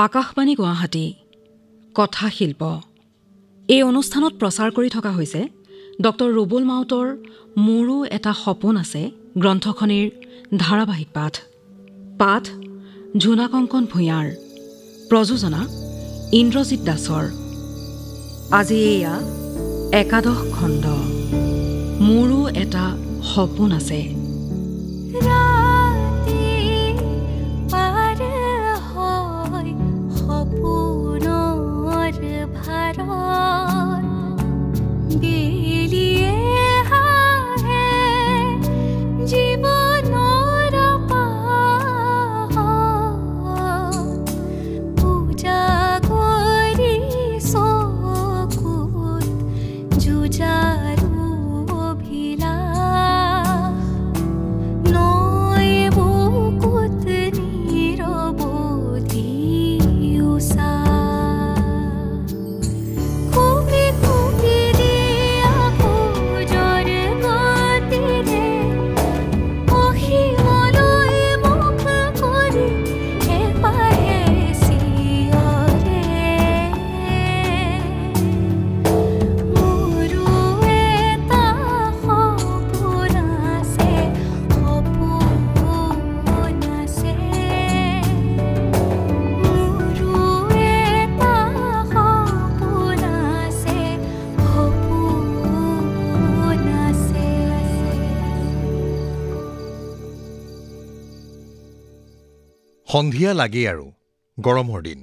আকাশবাণী গুৱাহাটী কথা শিল্প এই অনুষ্ঠানত প্ৰচাৰ কৰি থকা হৈছে ডক্টৰ ৰুবুল মাউতৰ মোৰো এটা সপোন আছে গ্ৰন্থখনিৰ ধাৰাবাহিক পাঠ ঝুনা কংকন ভূঞাৰ প্ৰযোজনা ইন্দ্ৰজিৎ দাসৰ আজি এয়া একাদশ খণ্ড মোৰো এটা সপোন আছে। সন্ধিয়া লাগি আৰু গৰমৰ দিন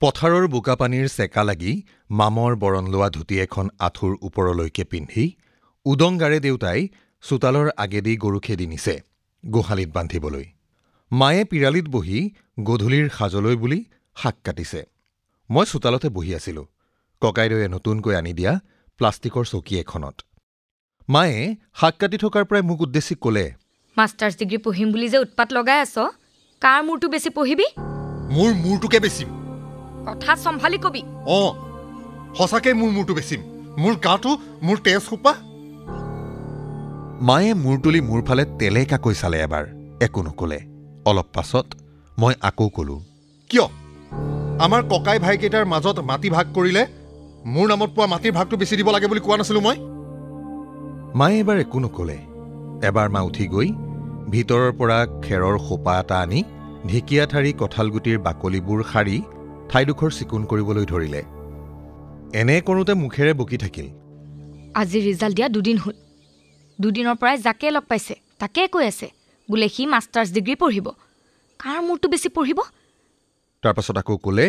পথাৰৰ বোকাপানীৰ চেকা লাগি মামৰ বৰণ লোৱা ধুতি এখন আঁঠুৰ ওপৰলৈকে পিন্ধি উদংগাৰে দেউতাই চোতালৰ আগেদি গৰু খেদি নিছে গোহালিত বান্ধিবলৈ। মায়ে পিৰালিত বহি গধূলিৰ সাজলৈ বুলি শাক কাটিছে। মই চোতালতে বহি আছিলোঁ ককাইদেৱে নতুনকৈ আনি দিয়া প্লাষ্টিকৰ চকী এখনত। মায়ে শাক কাটি থকাৰ পৰাই মোক উদ্দেশ্যি ক'লে, মাষ্টাৰ্ছ ডিগ্ৰী পঢ়িম বুলি যে উৎপাত লগাই আছ, কাৰ মূৰটো বেছি পঢ়িবি? মোৰ মূৰটোকে বেচিম। কথা চম্ভালি কবি। সঁচাকৈ মোৰ মূৰটো বেচিম। মোৰ গাটো, মোৰ তেজ সোপা। মায়ে মূৰ তুলি মোৰ ফালে তেলেকাকৈ চালে এবাৰ, একো নকলে। অলপ পাছত মই আকৌ কলো, কিয় আমাৰ ককাই ভাইকেইটাৰ মাজত মাটি ভাগ কৰিলে মোৰ নামত পোৱা মাটিৰ ভাগটো বেছি দিব লাগে বুলি কোৱা নাছিলো মই? মায়ে এবাৰ একো নকলে। এবাৰ মা উঠি গৈ ভিতৰৰ পৰা খেৰৰ সোপা এটা আনি ঢেকীয়া ঠাৰি কঁঠালগুটিৰ বাকলিবোৰ সাৰি ঠাইডোখৰ চিকুণ কৰিবলৈ ধৰিলে। এনে কৰোঁতে মুখেৰে বকি থাকিল, আজি ৰিজাল্ট দিয়া 2 দিন হ'ল। 2 দিনৰ পৰাই যাকে লগ পাইছে তাকে কৈ আছে বোলে সি মাষ্টাৰ্ছ ডিগ্ৰী পঢ়িব। কাৰ মূৰটো বেছি পঢ়িব? তাৰপাছত আকৌ ক'লে,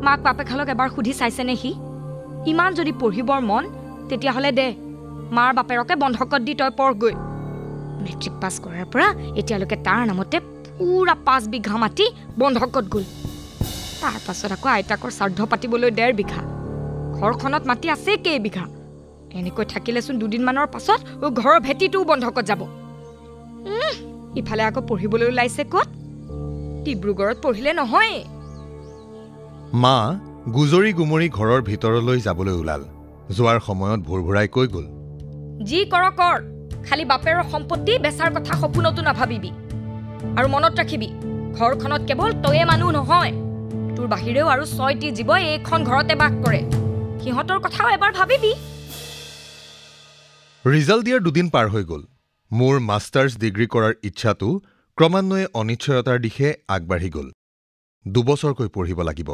মাক বাপেকহালক এবাৰ সুধি চাইছেনে সি? ইমান যদি পঢ়িবৰ মন তেতিয়াহ'লে দে, মাৰ বাপেৰকে বন্ধকত দি তই পঢ়গৈ। মেট্ৰিক পাছ কৰাৰ পৰা এতিয়ালৈকে তাৰ নামতে পুৰা 5 বিঘা মাটি বন্ধকত গ'ল। তাৰ পাছত আকৌ আইতাকৰ শ্ৰাদ্ধ পাতিবলৈ 1.5 বিঘা। ঘৰখনত মাটি আছে কেইবিঘা? এনেকৈ থাকিলেচোন 2 দিনমানৰ পাছত ঘৰৰ ভেটিটোও বন্ধকত যাব। ইফালে আকৌ পঢ়িবলৈ ওলাইছে ক'ত? ডিব্ৰুগড়ত পঢ়িলে নহয়। মা গুজৰি গুমৰি ঘৰৰ ভিতৰলৈ যাবলৈ ওলাল। যোৱাৰ সময়ত ভুৰভুৰাই কৈ গ'ল, যি কৰ কৰ, খালি বাপেৰৰ সম্পত্তি বেচাৰ কথা সপোনতো নাভাবিবি। আৰু মনত ৰাখিবি, ঘৰখনত কেৱল তয়ে মানুহ নহয়, তোৰ বাহিৰেও আৰু 6টি জীৱ এইখন ঘৰতে বাস কৰে। সিহঁতৰ কথাও এবাৰ ভাবিবি। ৰিজাল্ট দিয়াৰ 2 দিন পাৰ হৈ গ'ল। মোৰ মাষ্টাৰ্ছ ডিগ্ৰী কৰাৰ ইচ্ছাটো ক্ৰমান্বয়ে অনিশ্চয়তাৰ দিশে আগবাঢ়ি গ'ল। 2 বছৰকৈ পঢ়িব লাগিব।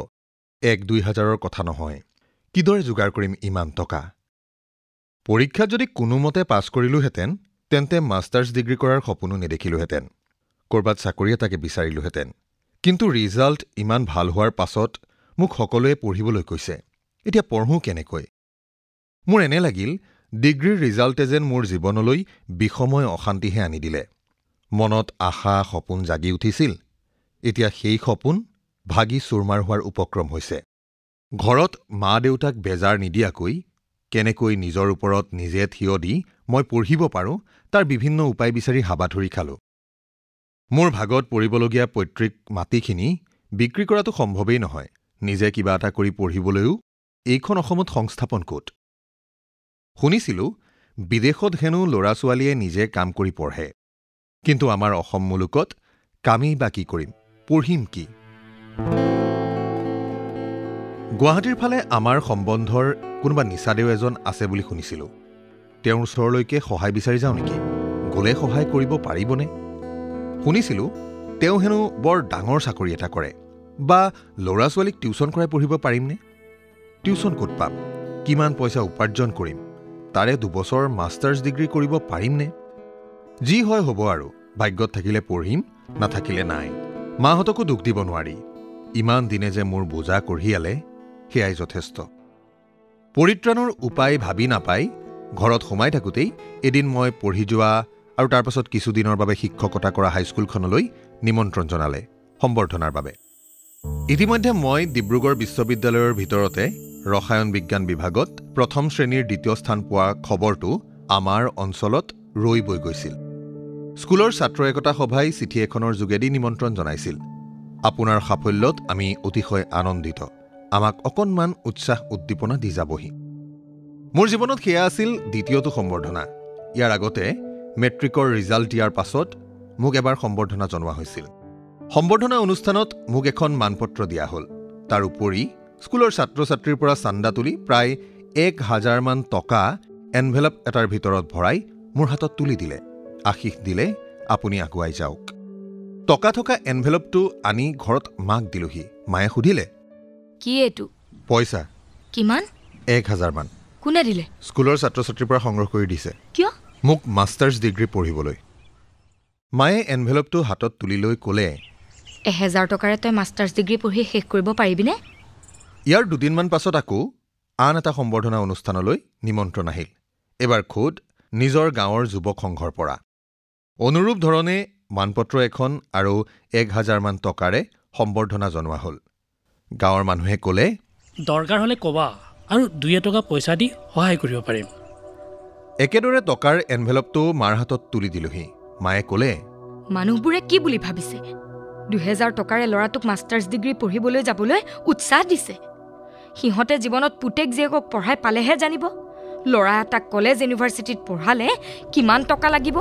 1-2 হাজাৰৰ কথা নহয়। কিদৰে যোগাৰ কৰিম ইমান টকা? পৰীক্ষাত যদি কোনোমতে পাছ কৰিলোহেঁতেন তেন্তে মাষ্টাৰ্ছ ডিগ্ৰী কৰাৰ সপোনো নেদেখিলোহেঁতেন। ক'ৰবাত চাকৰি এটাকে বিচাৰিলোহেঁতেন। কিন্তু ৰিজাল্ট ইমান ভাল হোৱাৰ পাছত মোক সকলোৱে পঢ়িবলৈ কৈছে। এতিয়া পঢ়োঁ কেনেকৈ? মোৰ এনে লাগিল ডিগ্ৰীৰ ৰিজাল্টে যেন মোৰ জীৱনলৈ বিষময় অশান্তিহে আনি দিলে। মনত আশা সপোন জাগি উঠিছিল। এতিয়া সেই সপোন ভাগি চুৰমাৰ হোৱাৰ উপক্ৰম হৈছে। ঘৰত মা দেউতাক বেজাৰ নিদিয়াকৈ কেনেকৈ নিজৰ ওপৰত নিজে থিয় দি মই পঢ়িব পাৰোঁ তাৰ বিভিন্ন উপায় বিচাৰি হাবাথুৰি খালোঁ। মোৰ ভাগত পৰিবলগীয়া পৈতৃক মাটিখিনি বিক্ৰী কৰাটো সম্ভৱেই নহয়। নিজে কিবা এটা কৰি পঢ়িবলৈও এইখন অসমত সংস্থাপন ক'ত? শুনিছিলোঁ বিদেশত হেনো ল'ৰা ছোৱালীয়ে নিজে কাম কৰি পঢ়ে। কিন্তু আমাৰ অসম মুলুকত কামেই বা কি কৰিম, পঢ়িম কি? গুৱাহাটীৰ ফালে আমাৰ সম্বন্ধৰ কোনোবা নিচাদেউ এজন আছে বুলি শুনিছিলোঁ। তেওঁৰ ওচৰলৈকে সহায় বিচাৰি যাওঁ নেকি? গ'লে সহায় কৰিব পাৰিবনে? শুনিছিলোঁ তেওঁ হেনো বৰ ডাঙৰ চাকৰি এটা কৰে। বা ল'ৰা ছোৱালীক টিউচন কৰাই পঢ়িব পাৰিমনে? টিউচন ক'ত পাম? কিমান পইচা উপাৰ্জন কৰিম? তাৰে 2 বছৰ মাষ্টাৰ্ছ ডিগ্ৰী কৰিব পাৰিমনে? যি হয় হ'ব আৰু, ভাগ্যত থাকিলে পঢ়িম, নাথাকিলে নাই। মাহঁতকো দুখ দিব নোৱাৰি। ইমান দিনে যে মোৰ বোজা কঢ়িয়ালে, সেয়াই যথেষ্ট। পৰিত্ৰাণৰ উপায় ভাবি নাপাই ঘৰত সোমাই থাকোঁতেই এদিন মই পঢ়ি যোৱা আৰু তাৰ পাছত কিছুদিনৰ বাবে শিক্ষকতা কৰা হাইস্কুলখনলৈ নিমন্ত্ৰণ জনালে সম্বৰ্ধনাৰ বাবে। ইতিমধ্যে মই ডিব্ৰুগড় বিশ্ববিদ্যালয়ৰ ভিতৰতে ৰসায়ন বিজ্ঞান বিভাগত 1ম শ্ৰেণীৰ 2য় স্থান পোৱা খবৰটো আমাৰ অঞ্চলত ৰৈ বৈ গৈছিল। স্কুলৰ ছাত্ৰ একতা সভাই চিঠি এখনৰ যোগেদি নিমন্ত্ৰণ জনাইছিল। আপোনাৰ সাফল্যত আমি অতিশয় আনন্দিত। আমাক অকণমান উৎসাহ উদ্দীপনা দি যাবহি। মোৰ জীৱনত সেয়া আছিল 2য়টো সম্বৰ্ধনা। ইয়াৰ আগতে মেট্ৰিকৰ ৰিজাল্ট দিয়াৰ পাছত মোক এবাৰ সম্বৰ্ধনা জনোৱা হৈছিল। সম্বৰ্ধনা অনুষ্ঠানত মোক এখন মানপত্ৰ দিয়া হ'ল। তাৰ উপৰি স্কুলৰ ছাত্ৰ ছাত্ৰীৰ পৰা চান্দা তুলি প্ৰায় 1000 মান টকা এনভেলপ এটাৰ ভিতৰত ভৰাই মোৰ হাতত তুলি দিলে। আশীষ দিলে, আপুনি আগুৱাই যাওক। টকা থকা এনভেলপটো আনি ঘৰত মাক দিলোহি। মায়ে সুধিলে, কি এইটো? পইচা। কিমান? 1000 মান। কোনে দিলে? স্কুলৰ ছাত্ৰ ছাত্ৰীৰ পৰা সংগ্ৰহ কৰি দিছে। কিয়? মোক মাষ্টাৰ্ছ ডিগ্ৰী পঢ়িবলৈ। মায়ে এনভেলপটো হাতত তুলি লৈ ক'লে, 1000 টকাৰে তই মাষ্টাৰ্ছ ডিগ্ৰী পঢ়ি শেষ কৰিব পাৰিবিনে? ইয়াৰ 2 দিনমান পাছত আকৌ আন এটা সম্বৰ্ধনা অনুষ্ঠানলৈ নিমন্ত্ৰণ আহিল। এবাৰ খোদ নিজৰ গাঁৱৰ যুৱক সংঘৰ পৰা। অনুৰূপ ধৰণে মানপত্ৰ এখন আৰু 1000 মান টকাৰে সম্বৰ্ধনা জনোৱা হ'ল। গাঁৱৰ মানুহে ক'লে, দৰকাৰ হ'লে ক'বা আৰু 2 টকা পইচা দি সহায় কৰিব পাৰিম। একেদৰে টকাৰ এনভেলপটো মাৰ হাতত তুলি দিলোহি। মায়ে ক'লে, মানুহবোৰে কি বুলি ভাবিছে? 2000 টকাৰে ল'ৰাটোক মাষ্টাৰ্ছ ডিগ্ৰী পঢ়িবলৈ যাবলৈ উৎসাহ দিছে। সিহঁতে জীৱনত পুতেক জীয়েকক পঢ়াই পালেহে জানিব ল'ৰা এটাক কলেজ ইউনিভাৰ্চিটিত পঢ়ালে কিমান টকা লাগিব।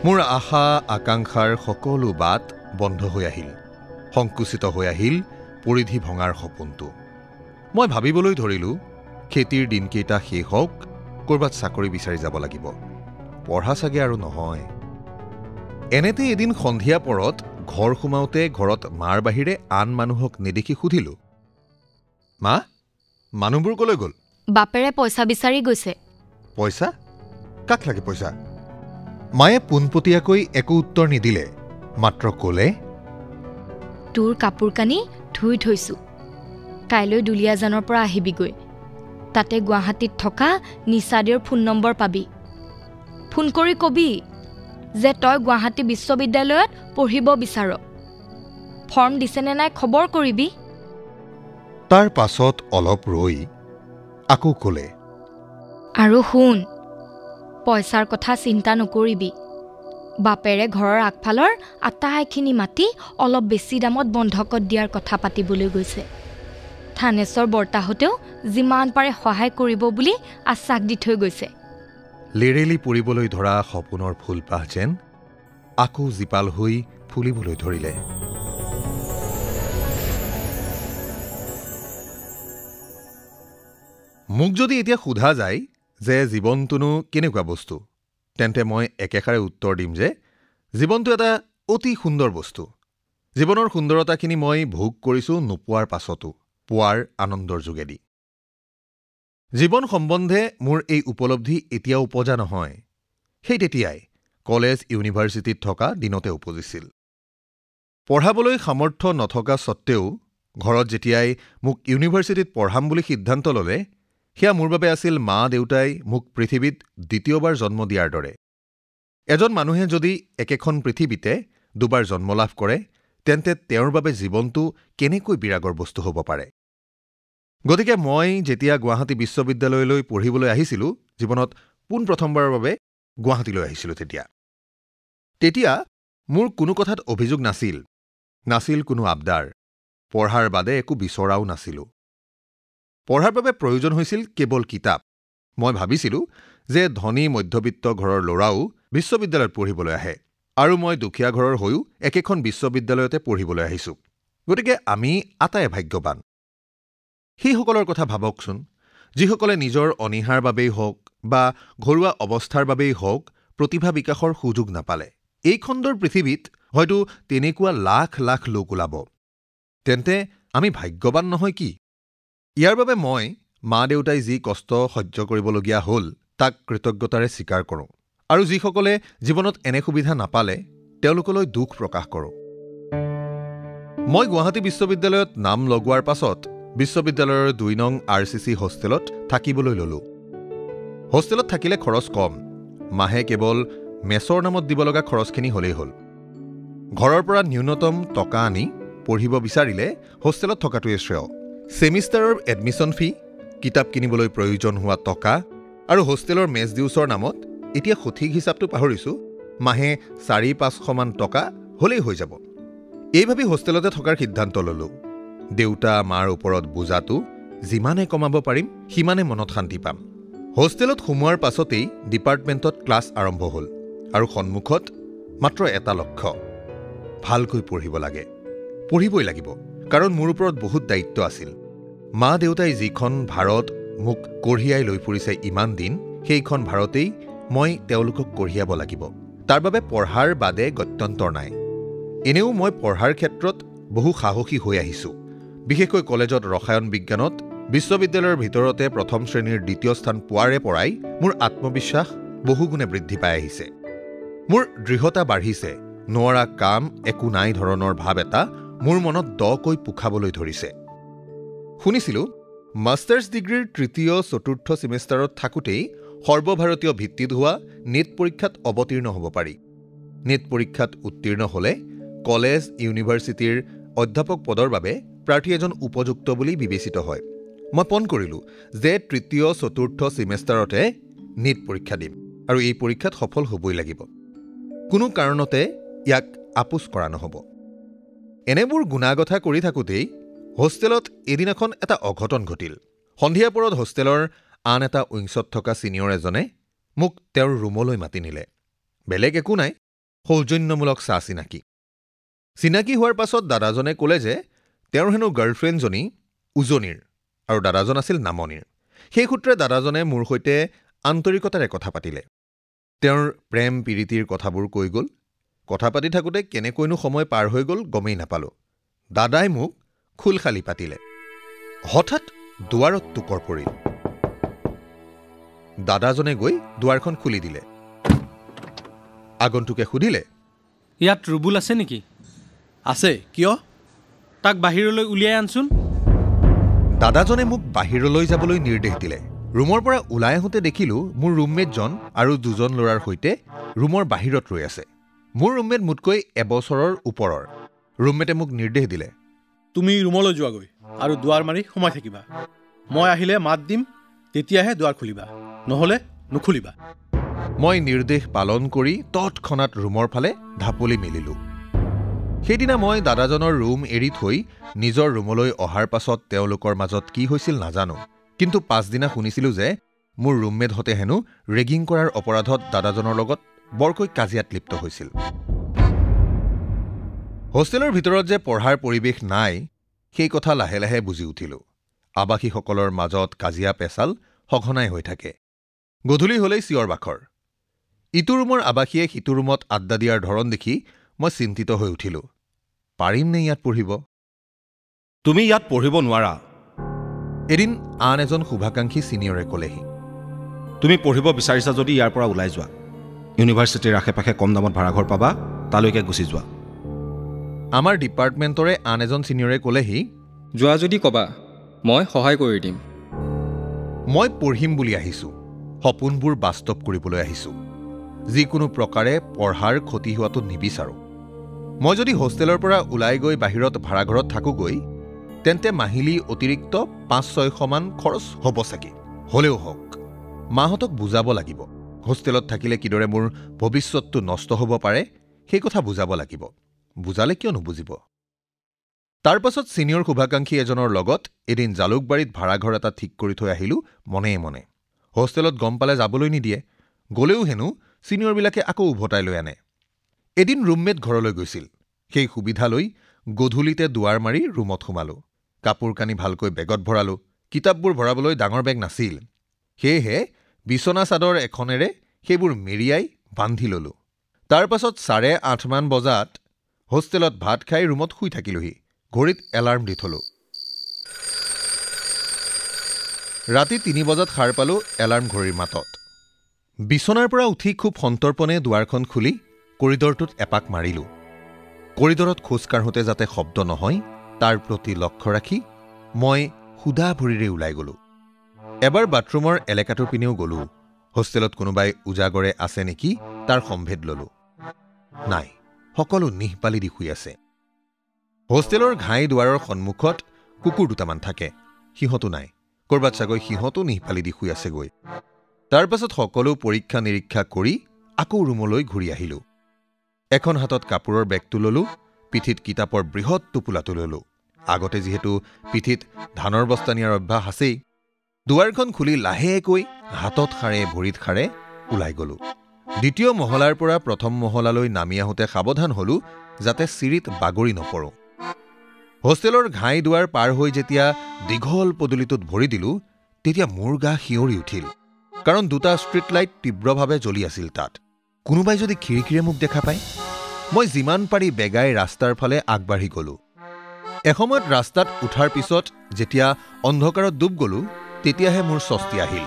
মোৰ আশা আকাংক্ষাৰ সকলো বাট বন্ধ হৈ আহিল। সংকুচিত হৈ আহিল পৰিধি ভঙাৰ সপোনটো। মই ভাবিবলৈ ধৰিলোঁ, খেতিৰ দিনকেইটা শেষ হওক, ক'ৰবাত চাকৰি বিচাৰি যাব লাগিব। পঢ়া চাগে আৰু নহয়। এনেতে এদিন সন্ধিয়া পৰত ঘৰ সোমাওঁতে ঘৰত মাৰ বাহিৰে আন মানুহক নেদেখি সুধিলোঁ, মা, মানুহবোৰ ক'লৈ গ'ল? বাপেৰে পইচা বিচাৰি গৈছে। পইচা? কাক লাগে পইচা? মায়ে পোনপটীয়াকৈ একো উত্তৰ নিদিলে, মাত্ৰ ক'লে, তোৰ কাপোৰ কানি ধুই থৈছোঁ। কাইলৈ দুলীয়াজানৰ পৰা আহিবিগৈ। তাতে গুৱাহাটীত থকা নিচাদেউৰ ফোন নম্বৰ পাবি। ফোন কৰি কবি যে তই গুৱাহাটী বিশ্ববিদ্যালয়ত পঢ়িব বিচাৰ। ফৰ্ম দিছেনে নাই খবৰ কৰিবি। তাৰ পাছত অলপ ৰৈ আকৌ ক'লে, আৰু শুন, পইচাৰ কথা চিন্তা নকৰিবি। বাপেৰে ঘৰৰ আগফালৰ আটাইখিনি মাটি অলপ বেছি দামত বন্ধকত দিয়াৰ কথা পাতিবলৈ গৈছে। থানেশ্বৰ বৰ্তাহঁতেও যিমান পাৰে সহায় কৰিব বুলি আশ্বাস দি থৈ গৈছে। লেৰেলি পৰিবলৈ ধৰা সপোনৰ ফুলপাহ যেন আকৌ জীপাল হৈ ফুলিবলৈ ধৰিলে। মোক যদি এতিয়া সোধা যায় যে জীৱনটোনো কেনেকুৱা বস্তু, তেন্তে মই একেষাৰে উত্তৰ দিম যে জীৱনটো এটা অতি সুন্দৰ বস্তু। জীৱনৰ সুন্দৰতাখিনি মই ভোগ কৰিছোঁ নোপোৱাৰ পাছতো, পোৱাৰ আনন্দৰ যোগেদি। জীৱন সম্বন্ধে মোৰ এই উপলব্ধি এতিয়াও উপজা নহয়। সেই তেতিয়াই কলেজ ইউনিভাৰ্চিটিত থকা দিনতে উপজিছিল। পঢ়াবলৈ সামৰ্থ্য নথকা স্বত্তেও ঘৰত যেতিয়াই মোক ইউনিভাৰ্চিটিত পঢ়াম বুলি সিদ্ধান্ত ল'লে, সেয়া মোৰ বাবে আছিল মা দেউতাই মোক পৃথিৱীত দ্বিতীয়বাৰ জন্ম দিয়াৰ দৰে। এজন মানুহে যদি একেখন পৃথিৱীতে 2বাৰ জন্ম লাভ কৰে, তেন্তে তেওঁৰ বাবে জীৱনটো কেনেকৈ বিৰাগৰ বস্তু হ'ব পাৰে। গতিকে মই যেতিয়া গুৱাহাটী বিশ্ববিদ্যালয়লৈ পঢ়িবলৈ আহিছিলোঁ, জীৱনত পোনপ্ৰথমবাৰৰ বাবে গুৱাহাটীলৈ আহিছিলোঁ, তেতিয়া মোৰ কোনো কথাত অভিযোগ নাছিল। নাছিল কোনো আবদাৰ। পঢ়াৰ বাদে একো বিচৰাও নাছিলোঁ। পঢ়াৰ বাবে প্ৰয়োজন হৈছিল কেৱল কিতাপ। মই ভাবিছিলোঁ যে ধনী মধ্যবিত্ত ঘৰৰ ল'ৰাও বিশ্ববিদ্যালয়ত পঢ়িবলৈ আহে, আৰু মই দুখীয়া ঘৰৰ হৈও একেখন বিশ্ববিদ্যালয়তে পঢ়িবলৈ আহিছোঁ। গতিকে আমি আটাই ভাগ্যৱান। সেইসকলৰ কথা ভাবকচোন, যিসকলে নিজৰ অনীহাৰ বাবেই হওক বা ঘৰুৱা অৱস্থাৰ বাবেই হওক প্ৰতিভা বিকাশৰ সুযোগ নাপালে। এই খণ্ডৰ পৃথিৱীত হয়তো তেনেকুৱা লাখ লাখ লোক ওলাব। তেন্তে আমি ভাগ্যৱান নহয় কি? ইয়াৰ বাবে মই মা-দেউতাই যি কষ্ট সহ্য কৰিবলগীয়া হ'ল তাক কৃতজ্ঞতাৰে স্বীকাৰ কৰোঁ, আৰু যিসকলে জীৱনত এনে সুবিধা নাপালে তেওঁলোকলৈ দুখ প্ৰকাশ কৰোঁ। মই গুৱাহাটী বিশ্ববিদ্যালয়ত নাম লগোৱাৰ পাছত বিশ্ববিদ্যালয়ৰ ২ নং RCC হোষ্টেলত থাকিবলৈ ল'লোঁ। হোষ্টেলত থাকিলে খৰচ কম, মাহে কেৱল মেছৰ নামত দিব লগা খৰচখিনি হ'লেই হ'ল। ঘৰৰ পৰা ন্যূনতম টকা আনি পঢ়িব বিচাৰিলে হোষ্টেলত থকাটোৱে শ্ৰেয়। ছেমিষ্টাৰৰ এডমিশ্যন ফি, কিতাপ কিনিবলৈ প্ৰয়োজন হোৱা টকা আৰু হোষ্টেলৰ মেছ ডিউচৰ নামত এতিয়া সঠিক হিচাপটো পাহৰিছোঁ, মাহে ৪-৫০০ মান টকা হ'লেই হৈ যাব। এই ভাবি হোষ্টেলতে থকাৰ সিদ্ধান্ত ল'লোঁ। দেউতা মাৰ ওপৰত বোজাটো যিমানে কমাব পাৰিম সিমানে মনত শান্তি পাম। হোষ্টেলত সোমোৱাৰ পাছতেই ডিপাৰ্টমেণ্টত ক্লাছ আৰম্ভ হ'ল, আৰু সন্মুখত মাত্ৰ এটা লক্ষ্য, ভালকৈ পঢ়িব লাগে। পঢ়িবই লাগিব, কাৰণ মোৰ ওপৰত বহুত দায়িত্ব আছিল। মা-দেউতাই যিখন ভাৰত মোক কঢ়িয়াই লৈ ফুৰিছে ইমান দিন, সেইখন ভাৰতেই মই তেওঁলোকক কঢ়িয়াব লাগিব। তাৰ বাবে পঢ়াৰ বাদে গত্যন্তৰ নাই। এনেও মই পঢ়াৰ ক্ষেত্ৰত বহু সাহসী হৈ আহিছোঁ। বিশেষকৈ কলেজত ৰসায়ন বিজ্ঞানত বিশ্ববিদ্যালয়ৰ ভিতৰতে প্ৰথম শ্ৰেণীৰ ২য় স্থান পোৱাৰে পৰাই মোৰ আত্মবিশ্বাস বহুগুণে বৃদ্ধি পাই আহিছে। মোৰ দৃঢ়তা বাঢ়িছে, নোৱাৰা কাম একো নাই ধৰণৰ ভাৱ এটা মোৰ মনত দকৈ পোখাবলৈ ধৰিছে। শুনিছিলোঁ মাষ্টাৰ্ছ ডিগ্ৰীৰ ৩য়-৪ৰ্থ ছেমিষ্টাৰত থাকোঁতেই সৰ্বভাৰতীয় ভিত্তিত হোৱা নেট পৰীক্ষাত অৱতীৰ্ণ হ'ব পাৰি। নেট পৰীক্ষাত উত্তীৰ্ণ হ'লে কলেজ ইউনিভাৰ্চিটিৰ অধ্যাপক পদৰ বাবে প্ৰাৰ্থী এজন উপযুক্ত বুলি বিবেচিত হয়। মই পণ কৰিলোঁ যে ৩য়-৪ৰ্থ ছেমিষ্টাৰতে নেট পৰীক্ষা দিম, আৰু এই পৰীক্ষাত সফল হ'বই লাগিব। কোনো কাৰণতে ইয়াক আপোচ কৰা নহ'ব। এনেবোৰ গুণাগথা কৰি থাকোঁতেই হোষ্টেলত এদিনাখন এটা অঘটন ঘটিল। সন্ধিয়া পৰত হোষ্টেলৰ আন এটা উইংছত থকা ছিনিয়ৰ এজনে মোক তেওঁৰ ৰুমলৈ মাতি নিলে। বেলেগ একো নাই, সৌজন্যমূলক চা-চিনাকি। চিনাকি হোৱাৰ পাছত দাদাজনে ক'লে যে তেওঁৰ হেনো গাৰ্লফ্ৰেণ্ডজনী উজনিৰ আৰু দাদাজন আছিল নামনিৰ। সেই সূত্ৰে দাদাজনে মোৰ সৈতে আন্তৰিকতাৰে কথা পাতিলে। তেওঁৰ প্ৰেম পীড়িতিৰ কথাবোৰ কৈ গ'ল। কথা পাতি থাকোঁতে কেনেকৈনো সময় পাৰ হৈ গ'ল গমেই নাপালোঁ। দাদাই মোক খোলখালি পাতিলে। হঠাৎ দুৱাৰত টোকৰ পৰিল। দাদাজনে গৈ দুৱাৰখন খুলি দিলে। আগন্তুকে সুধিলে, ইয়াত ৰুবুল আছে নেকি? আছে, কিয়? তাক বাহিৰলৈ উলিয়াই আনচোন। দাদাজনে মোক বাহিৰলৈ যাবলৈ নিৰ্দেশ দিলে। ৰুমৰ পৰা ওলাই আহোঁতে দেখিলোঁ মোৰ ৰুমমেটজন আৰু 2জন ল'ৰাৰ সৈতে ৰুমৰ বাহিৰত ৰৈ আছে। মোৰ ৰুমমেট মোতকৈ এবছৰৰ ওপৰৰ। ৰুমমেটে মোক নিৰ্দেশ দিলে, তুমি ৰুমলৈ যোৱাগৈ আৰু দুৱাৰ মাৰি সোমাই থাকিবা। মই আহিলে মাত দিম, তেতিয়াহে দুৱাৰ খুলিবা, নহ'লে নুখুলিবা। মই নিৰ্দেশ পালন কৰি তৎক্ষণাত ৰুমৰ ফালে ঢাপলি মেলিলোঁ। সেইদিনা মই দাদাজনৰ ৰুম এৰি থৈ নিজৰ ৰুমলৈ অহাৰ পাছত তেওঁলোকৰ মাজত কি হৈছিল নাজানো, কিন্তু পাছদিনা শুনিছিলোঁ যে মোৰ ৰুমমেটহঁতে হেনো ৰেগিং কৰাৰ অপৰাধত দাদাজনৰ লগত বৰকৈ কাজিয়াত লিপ্ত হৈছিল। হোষ্টেলৰ ভিতৰত যে পঢ়াৰ পৰিৱেশ নাই, সেই কথা লাহে লাহে বুজি উঠিলোঁ। আৱাসীসকলৰ মাজত কাজিয়া পেচাল সঘনাই হৈ থাকে। গধূলি হ'লেই চিঞৰ বাখৰ। ইটো ৰুমৰ আৱাসীয়ে সিটো ৰুমত আড্ডা দিয়াৰ ধৰণ দেখি মই চিন্তিত হৈ উঠিলোঁ। পাৰিমনে ইয়াত পঢ়িব? তুমি ইয়াত পঢ়িব নোৱাৰা। এদিন আন এজন শুভাকাংক্ষী ছিনিয়ৰে ক'লেহি, তুমি পঢ়িব বিচাৰিছা যদি ইয়াৰ পৰা ওলাই যোৱা। ইউনিভাৰ্চিটিৰ আশে-পাশে কম দামত ভাড়াঘৰ পাবা, তালৈকে গুচি যোৱা। আমাৰ ডিপাৰ্টমেণ্টৰে আন এজন ছিনিয়ৰে ক'লেহি, যোৱা যদি ক'বা, মই সহায় কৰি দিম। মই পঢ়িম বুলি আহিছোঁ, সপোনবোৰ বাস্তৱ কৰিবলৈ আহিছোঁ। যিকোনো প্ৰকাৰে পঢ়াৰ ক্ষতি হোৱাটো নিবিচাৰোঁ। মই যদি হোষ্টেলৰ পৰা ওলাই গৈ বাহিৰত ভাড়াঘৰত থাকোঁগৈ, তেন্তে মাহিলী অতিৰিক্ত 500-600 মান খৰচ হ'ব চাগে। হ'লেও হওক, মাহঁতক বুজাব লাগিব। হোষ্টেলত থাকিলে কিদৰে মোৰ ভৱিষ্যতটো নষ্ট হ'ব পাৰে সেই কথা বুজাব লাগিব। বুজালে কিয় নুবুজিব? তাৰ পাছত ছিনিয়ৰ শুভাকাংক্ষী এজনৰ লগত এদিন জালুকবাৰীত ভাড়াঘৰ এটা ঠিক কৰি থৈ আহিলোঁ মনে মনে। হোষ্টেলত গম পালে যাবলৈ নিদিয়ে। গ'লেও হেনো ছিনিয়ৰবিলাকে আকৌ উভতাই লৈ আনে। এদিন ৰুমমেট ঘৰলৈ গৈছিল। সেই সুবিধা লৈ গধূলিতে দুৱাৰ মাৰি ৰুমত সোমালোঁ। কাপোৰ কানি ভালকৈ বেগত ভৰালোঁ। কিতাপবোৰ ভৰাবলৈ ডাঙৰ বেগ নাছিল, সেয়েহে বিচনা চাদৰ এখনেৰে সেইবোৰ মেৰিয়াই বান্ধি ল'লোঁ। তাৰ পাছত 8:30 বজাত হোষ্টেলত ভাত খাই ৰুমত শুই থাকিলোঁহি। ঘড়ীত এলাৰ্ম দি থলোঁ। ৰাতি 3 বজাত সাৰ পালোঁ এলাৰ্ম ঘড়ীৰ মাতত। বিচনাৰ পৰা উঠি খুব সন্তৰ্পণে দুৱাৰখন খুলি কৰিডৰটোত এপাক মাৰিলোঁ। কৰিডৰত খোজ কাঢ়োঁতে যাতে শব্দ নহয় তাৰ প্ৰতি লক্ষ্য ৰাখি মই সুদা ভৰিৰে ওলাই গ'লোঁ। এবাৰ বাথৰুমৰ এলেকাটোৰ পিনেও গ'লোঁ। হোষ্টেলত কোনোবাই উজাগৰে আছে নেকি তাৰ সম্ভেদ ল'লোঁ। নাই, সকলো নিহপালি দি শুই আছে। হোষ্টেলৰ ঘাই দুৱাৰৰ সন্মুখত কুকুৰ দুটামান থাকে, সিহঁতো নাই। ক'ৰবাত চাগৈ সিহঁতো নিহপালি দি শুই আছেগৈ। তাৰ পাছত সকলো পৰীক্ষা নিৰীক্ষা কৰি আকৌ ৰুমলৈ ঘূৰি আহিলোঁ। এখন হাতত কাপোৰৰ বেগটো ল'লোঁ, পিঠিত কিতাপৰ বৃহৎ টোপোলাটো ল'লোঁ। আগতে যিহেতু পিঠিত ধানৰ বস্তা নিয়াৰ অভ্যাস আছেই। দুৱাৰখন খুলি লাহেকৈ হাতত সাৰে ভৰিত সাৰে ওলাই গ'লোঁ। দ্বিতীয় মহলাৰ পৰা প্ৰথম মহলালৈ নামি আহোঁতে সাৱধান হ'লোঁ যাতে চিৰিত বাগৰি নপৰোঁ। হোষ্টেলৰ ঘাই দুৱাৰ পাৰ হৈ যেতিয়া দীঘল পদূলিটোত ভৰি দিলোঁ তেতিয়া মোৰ গা শিয়ৰি উঠিল, কাৰণ 2টা ষ্ট্ৰীট লাইট তীব্ৰভাৱে জ্বলি আছিল তাত। কোনোবাই যদি খিৰিকীৰে মোক দেখা পায়। মই যিমান পাৰি বেগাই ৰাস্তাৰ ফালে আগবাঢ়ি গ'লোঁ। এসময়ত ৰাস্তাত উঠাৰ পিছত যেতিয়া অন্ধকাৰত ডুব গ'লোঁ তেতিয়াহে মোৰ স্বস্তি আহিল।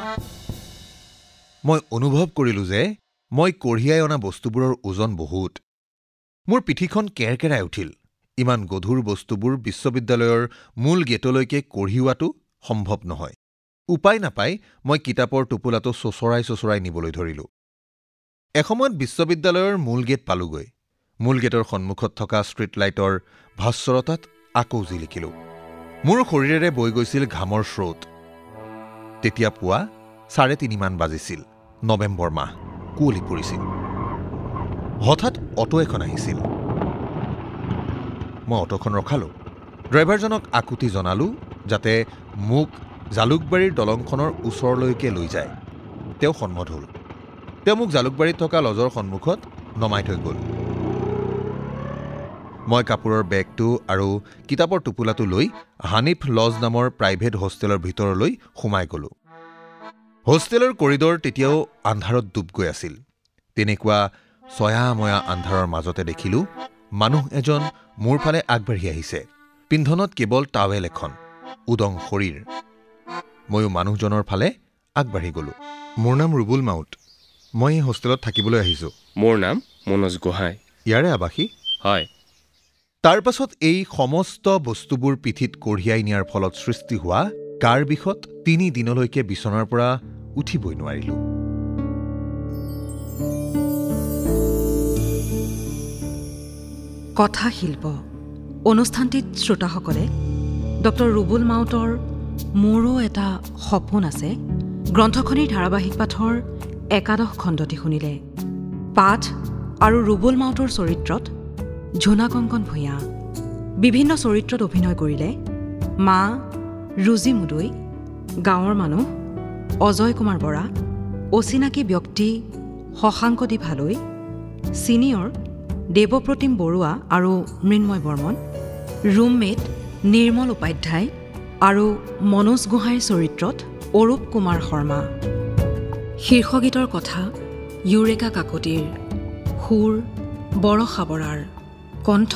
মই অনুভৱ কৰিলোঁ যে মই কঢ়িয়াই অনা বস্তুবোৰৰ ওজন বহুত। মোৰ পিঠিখন কেৰকেৰাই উঠিল। ইমান গধুৰ বস্তুবোৰ বিশ্ববিদ্যালয়ৰ মূল গেটলৈকে কঢ়িওৱাটো সম্ভৱ নহয়। উপায় নাপাই মই কিতাপৰ টোপোলাটো চোঁচৰাই নিবলৈ ধৰিলোঁ। এসময়ত বিশ্ববিদ্যালয়ৰ মূল গেট পালোগৈ। মূল গেটৰ সন্মুখত থকা ষ্ট্ৰীট লাইটৰ ভাস্বৰতাত আকৌ জিলিকিলোঁ। মোৰ শৰীৰেৰে বৈ গৈছিল ঘামৰ স্ৰোত। তেতিয়া পুৱা 3:30 বাজিছিল। নৱেম্বৰ মাহ, কুঁৱলী পৰিছিল। হঠাৎ অটো এখন আহিছিল। মই অটোখন ৰখালোঁ। ড্ৰাইভাৰজনক আকুতি জনালোঁ যাতে মোক জালুকবাৰীৰ দলংখনৰ ওচৰলৈকে লৈ যায়। তেওঁ সন্মত হ'ল। তেওঁ মোক জালুকবাৰীত থকা লজৰ সন্মুখত নমাই থৈ গ'ল। মই কাপোৰৰ বেগটো আৰু কিতাপৰ টোপোলাটো লৈ হানিফ লজ নামৰ প্ৰাইভেট হোষ্টেলৰ ভিতৰলৈ সোমাই গ'লোঁ। হোষ্টেলৰ কৰিডৰ তেতিয়াও আন্ধাৰত ডুব গৈ আছিল। তেনেকুৱা ছয়াময়া আন্ধাৰৰ মাজতে দেখিলোঁ মানুহ এজন মোৰ ফালে আগবাঢ়ি আহিছে। পিন্ধনত কেৱল টাৱেল এখন, উদং শৰীৰ। ময়ো মানুহজনৰ ফালে আগবাঢ়ি গ'লোঁ। মোৰ নাম ৰুবুল মাউত। মই এই হোষ্টেলত থাকিবলৈ আহিছোঁ। মোৰ নাম মনোজ গোহাঁই। ইয়াৰে আৱাসী? হয়। তাৰ পাছত এই সমস্ত বস্তুবোৰ পিঠিত কঢ়িয়াই নিয়াৰ ফলত সৃষ্টি হোৱা কাৰ বিষত 3 দিনলৈকে বিচনাৰ পৰা উঠিবই নোৱাৰিলোঁ। কথাশিল্প অনুষ্ঠানটিত শ্ৰোতাসকলে ডক্টৰ ৰুবুল মাউতৰ মোৰো এটা সপোন আছে গ্ৰন্থখনিৰ ধাৰাবাহিক পাঠৰ 11 খণ্ডটি শুনিলে। পাঠ আৰু ৰুবুল মাউতৰ চৰিত্ৰত ঝুনা কংকন ভূঞা। বিভিন্ন চৰিত্ৰত অভিনয় কৰিলে মা ৰুজি মুদৈ, গাঁৱৰ মানুহ অজয় কুমাৰ বৰা, অচিনাকি ব্যক্তি শশাংকদীপ হালৈ, ছিনিয়ৰ দেৱপ্ৰতিম বৰুৱা আৰু মৃন্ময় বৰ্মন, ৰুমমেট নিৰ্মল উপাধ্যায় আৰু মনোজ গোহাঁইৰ চৰিত্ৰত অৰূপ কুমাৰ শৰ্মা। শীৰ্ষগীতৰ কথা ইউৰেকা কাকতিৰ, সুৰ বৰষা বৰাৰ, কণ্ঠ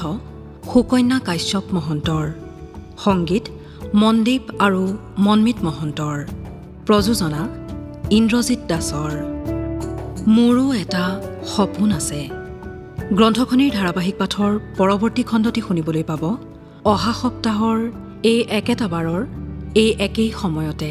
সুকন্যা কাশ্যপ মহন্তৰ, সংগীত মনদীপ আৰু মনমিত মহন্তৰ, প্ৰযোজনা ইন্দ্ৰজিৎ দাসৰ। মোৰো এটা সপোন আছে গ্ৰন্থখনিৰ ধাৰাবাহিক পাঠৰ পৰৱৰ্তী খণ্ডটি শুনিবলৈ পাব অহা সপ্তাহৰ এই একেটা বাৰৰ এই একেই সময়তে।